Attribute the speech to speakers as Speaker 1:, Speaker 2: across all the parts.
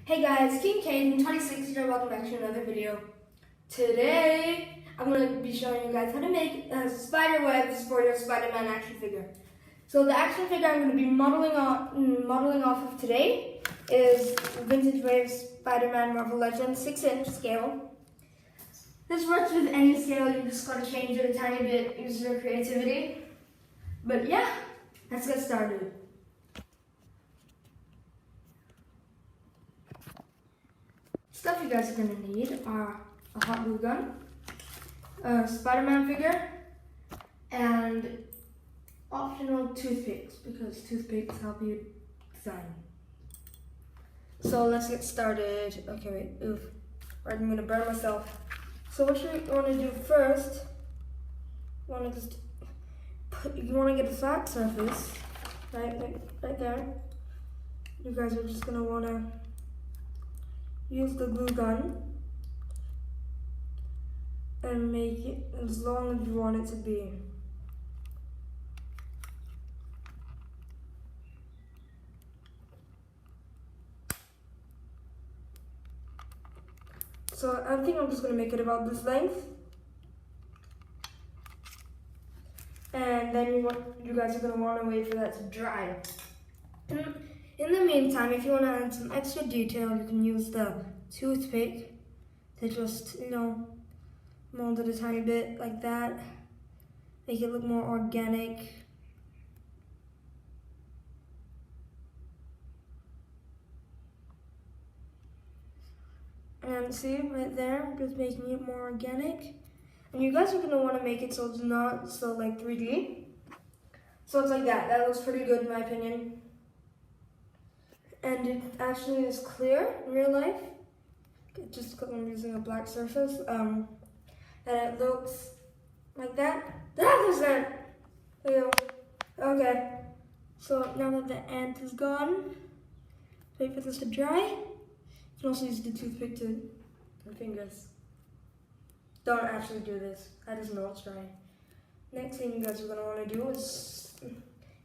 Speaker 1: Hey guys, King Caden, 26 here, welcome back to another video. Today, I'm going to be showing you guys how to make spider webs for your Spider-Man action figure. So the action figure I'm going to be modeling off of today is Vintage Wave Spider-Man Marvel Legends 6-inch scale. This works with any scale, you just got to change it a tiny bit, use your creativity. But yeah, let's get started. Stuff you guys are going to need are a hot glue gun, a Spider-Man figure, and optional toothpicks, because toothpicks help you design. So let's get started. Okay, wait, oof. I'm going to burn myself. So what you want to do first, you want to get a flat surface, right there. You guys are just going to want to use the glue gun and make it as long as you want it to be. So I think I'm just going to make it about this length. And then you guys are going to want to wait for that to dry. In the meantime, if you want to add some extra detail, you can use the toothpick to just, mold it a tiny bit like that. Make it look more organic. And see, right there, just making it more organic. And you guys are going to want to make it so it's not so like 3D. So it's like that. That looks pretty good in my opinion. And it actually is clear in real life, just because I'm using a black surface. And it looks like that. There you go. Okay. So now that the ant is gone, wait for this to dry. You can also use the toothpick to your fingers. Don't actually do this. I just know it's dry. Next thing you guys are going to want to do is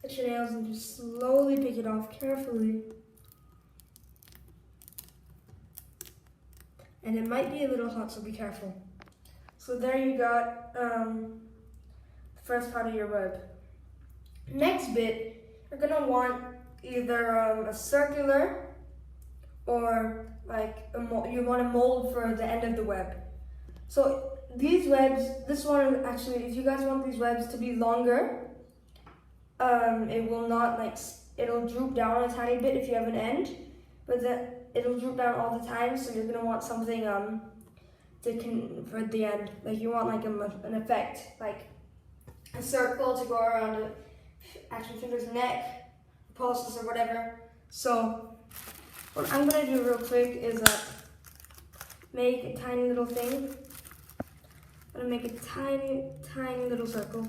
Speaker 1: get your nails and just slowly pick it off carefully. And it might be a little hot, so be careful. So there you got the first part of your web. Next bit, you're gonna want either a circular or like you want a mold for the end of the web. So these webs, this one actually, if you guys want these webs to be longer, it will not it'll droop down a tiny bit if you have an end, but it'll droop down all the time, so you're gonna want something for the end. Like you want like an effect, like a circle to go around the action figure's neck, pulses or whatever. So what I'm gonna do real quick is make a tiny little thing. I'm gonna make a tiny little circle.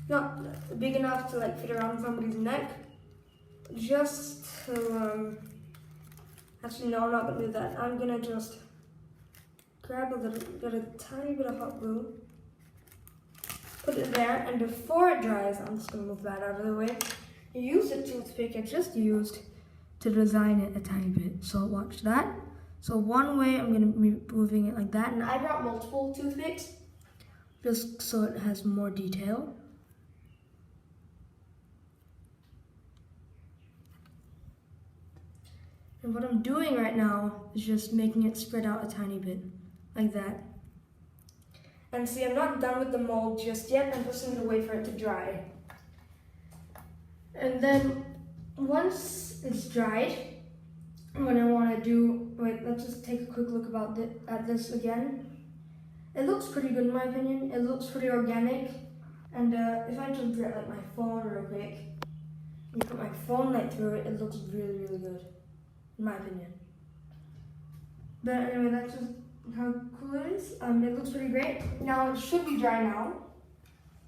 Speaker 1: Not big enough to like fit around somebody's neck, just to actually, no, I'm not going to do that. I'm going to just get a tiny bit of hot glue, put it there, and before it dries, I'm just going to move that out of the way. You use the toothpick I just used to design it a tiny bit. So watch that. So one way, I'm going to be moving it like that. And I brought multiple toothpicks, just so it has more detail. And what I'm doing right now is just making it spread out a tiny bit, like that. And see, I'm not done with the mold just yet. I'm just going to wait for it to dry. And then once it's dried, what I want to do, let's just take a quick look at this again. It looks pretty good in my opinion. It looks pretty organic. And if I just get like my phone real quick, and put my phone light through it, it looks really, really good. In my opinion. But anyway, that's just how cool it is. It looks pretty great. Now it should be dry now,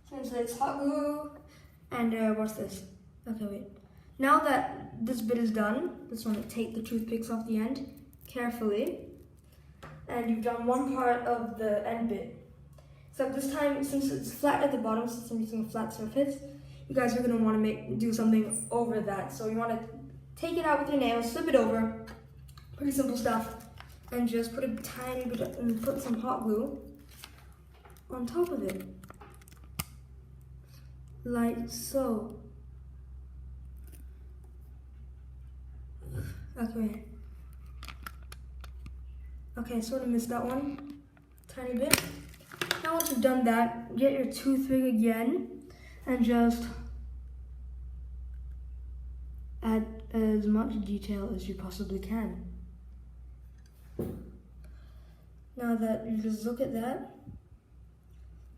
Speaker 1: since it's hot glue. And what's this? Okay, wait. Now that this bit is done, just want to take the toothpicks off the end carefully. And you've done one part of the end bit. Except this time, since it's flat at the bottom, since I'm using a flat surface, you guys are going to want to do something over that. So you want to take it out with your nails, flip it over, Pretty simple stuff. And just put a tiny bit of, and put some hot glue on top of it. Like so. Okay, sort of missed that one. Tiny bit. Now once you've done that, get your toothpick again and just add as much detail as you possibly can. Now that you just look at that,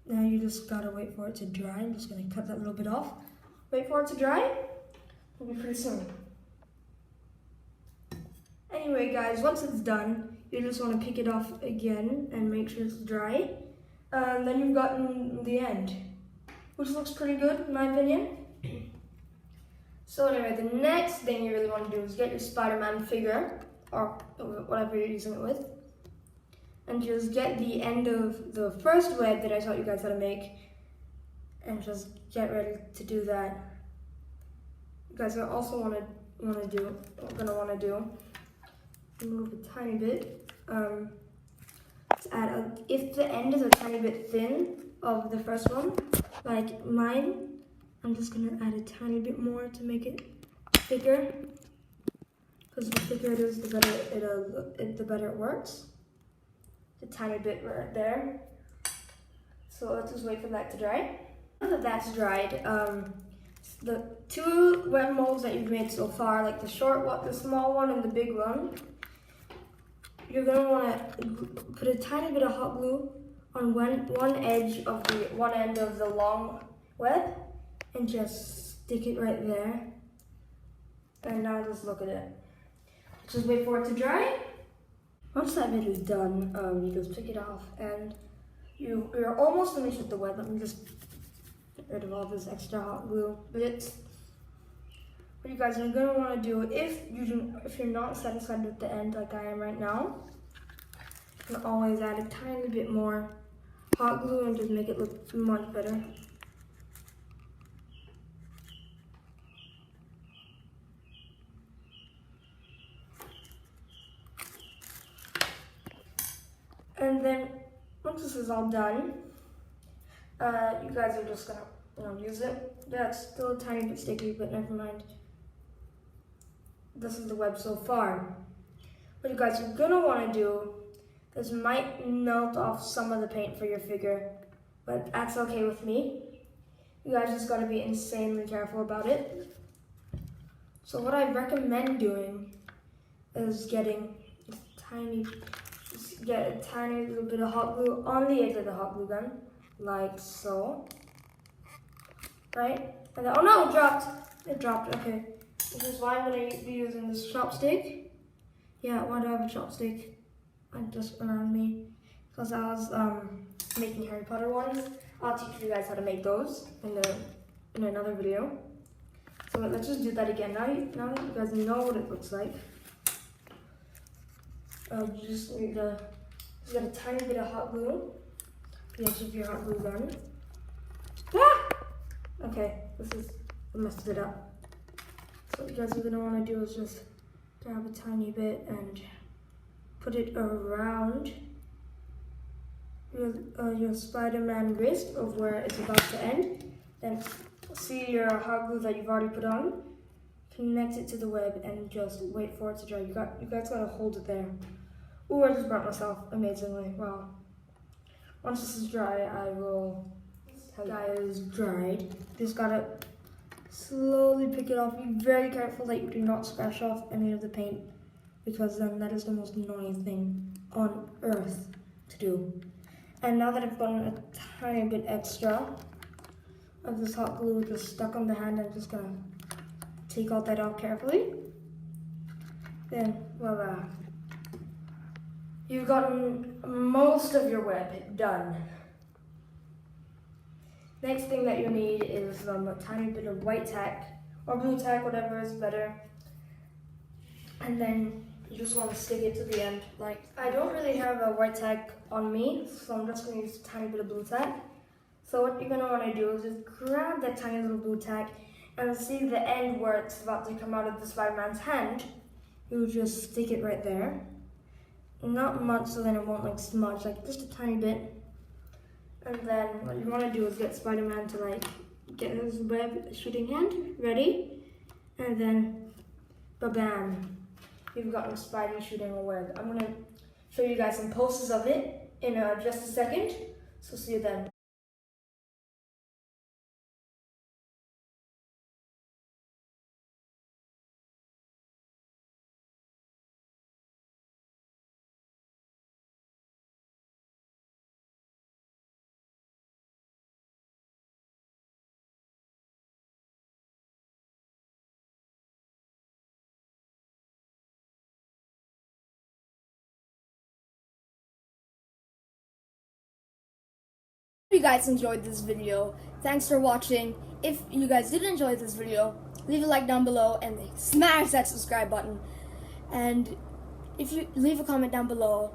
Speaker 1: now you just gotta wait for it to dry. I'm just gonna cut that little bit off. Wait for it to dry. It'll be pretty soon. Anyway guys, once it's done, you just want to pick it off again and make sure it's dry. Then you've gotten the end, which looks pretty good in my opinion. So anyway, the next thing you really want to do is get your Spider-Man figure, or whatever you're using it with, and just get the end of the first web that I taught you guys how to make, and just get ready to do that. You guys are also gonna want to do remove a tiny bit. To add if the end is a tiny bit thin of the first one, like mine, I'm just gonna add a tiny bit more to make it thicker. Because the thicker it is, the better it works. A tiny bit right there. So let's just wait for that to dry. Now that that's dried, the two web molds that you've made so far, like the short one, the small one, and the big one, you're gonna want to put a tiny bit of hot glue on one edge of one end of the long web, and just stick it right there. And now just look at it. Just wait for it to dry. Once that bit is done, you just pick it off, and you're almost finished with the web. Let me just get rid of all this extra hot glue bits. What you guys are gonna want to do, if you're not satisfied with the end like I am right now, you can always add a tiny bit more hot glue and just make it look much better. And then once this is all done, you guys are just gonna use it. That's still a tiny bit sticky, but never mind. This is the web so far. What you guys are gonna want to do is might melt off some of the paint for your figure, but that's okay with me. You guys just gotta be insanely careful about it. So what I recommend doing is get a tiny little bit of hot glue on the edge of the hot glue gun, like so. Right? And then, oh no, it dropped. It dropped, okay. This is why I'm going to be using this chopstick. Yeah, why do I have a chopstick just around me? Because I was making Harry Potter ones. I'll teach you guys how to make those in another video. So let's just do that again. Now that you guys know what it looks like, you just need to get a tiny bit of hot glue. The edge of your hot glue gun. Ah! Okay, I messed it up. So what you guys are going to want to do is just grab a tiny bit and put it around your Spider-Man wrist of where it's about to end. Then see your hot glue that you've already put on, connect it to the web, and just wait for it to dry. You guys got to hold it there. Ooh, I just burnt myself amazingly. Wow. Once this is dry, I will tell you guys dried. You just gotta slowly pick it off. Be very careful that you do not scratch off any of the paint, because then that is the most annoying thing on earth to do. And now that I've gotten a tiny bit extra of this hot glue just stuck on the hand, I'm just gonna take all that off carefully. Then voila. You've gotten most of your web done. Next thing that you need is a tiny bit of white tack, or blue tack, whatever is better. And then you just want to stick it to the end. Like, I don't really have a white tack on me, so I'm just going to use a tiny bit of blue tack. So what you're going to want to do is just grab that tiny little blue tack and see the end where it's about to come out of the Spider-Man's hand. you just stick it right there. Not much, so then it won't like smudge, like just a tiny bit. And then what you want to do is get Spider-Man to like get his web shooting hand ready, and then ba-bam, you've got Spidey shooting a web. I'm gonna show you guys some poses of it in just a second, so see you then.
Speaker 2: If you guys enjoyed this video, thanks for watching. If you guys did enjoy this video, leave a like down below and smash that subscribe button. And if you leave a comment down below,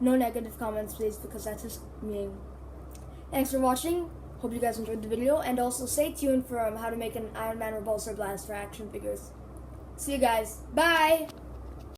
Speaker 2: no negative comments please, because that's just mean. Thanks for watching. Hope you guys enjoyed the video, and also stay tuned for how to make an Iron Man repulsor blast for action figures. See you guys. Bye!